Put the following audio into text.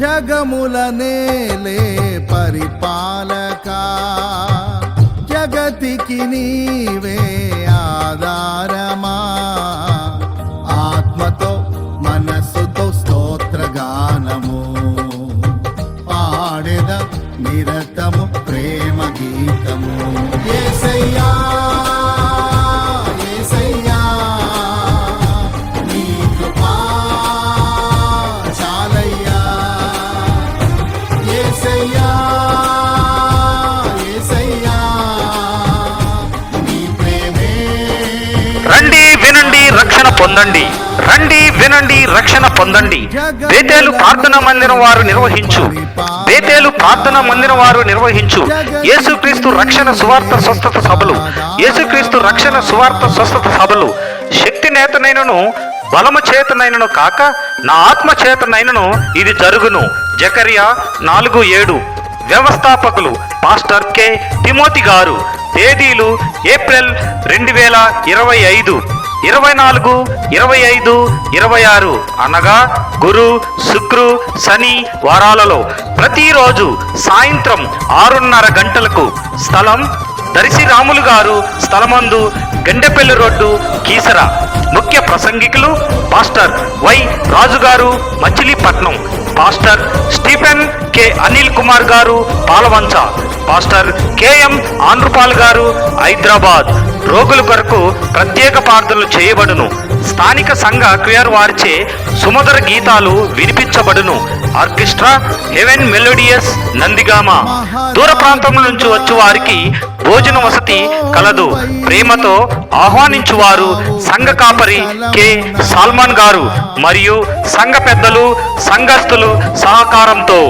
జగముల నేలే పరిపాలక, జగతికి నీవే ఆధారమా. ఆత్మతో మనస్సుతో స్తోత్రగానము పాడెద నిరతము ప్రేమ గీతము. యేసయ్యా యేసయ్యా నీ కృపా చాలయ్యా. యేసయ్యా యేసయ్యా నీ ప్రేమే. రండి వినండి రక్షణ పొందండి, రండి వినండి రక్షణ పొందండి. బేతేలు ప్రార్థనా మందిరం వారు నిర్వహించు యేసుక్రీస్తు రక్షణ సువార్త స్వస్థత సభలు, యేసుక్రీస్తు రక్షణ సువార్త స్వస్థత సభలు. శక్తి నేతనైనను బలము చేతనైనను కాక నా ఆత్మ చేతనైనను ఇది జరుగును. జకరియా 4:7. వ్యవస్థాపకులు పాస్టర్ కె తిమోతి గారు. తేదీలు ఏప్రిల్ 2025, 24, 25, 26 అనగా గురు, శుక్రు, శని వారాలలో ప్రతిరోజు సాయంత్రం 6:30 గంటలకు. స్థలం దర్శి రాములు గారు స్థలమందు, గండెపల్లి రోడ్డు, కీసర. ముఖ్య ప్రసంగికులు పాస్టర్ వై రాజు గారు Machilipatnam, pastor Stephen K Anil Kumar గారు పాలవంచ, పాస్టర్ కెఎం ఆంధ్రపాల్ గారు హైదరాబాద్. రోగుల కొరకు ప్రత్యేక ప్రార్థనలు చేయబడును. స్థానిక సంఘ క్వేర్ వారిచే సుమధుర గీతాలు వినిపించబడును. Orchestra heaven melodious Nandigama. దూర ప్రాంతం నుంచి వచ్చి వారికి భోజన వసతి కలదు. ప్రేమతో ఆహ్వానించువారు సంఘ కాపరి కె సాల్మాన్ గారు మరియు సంఘ పెద్దలు సంఘస్థులు సహకారంతో.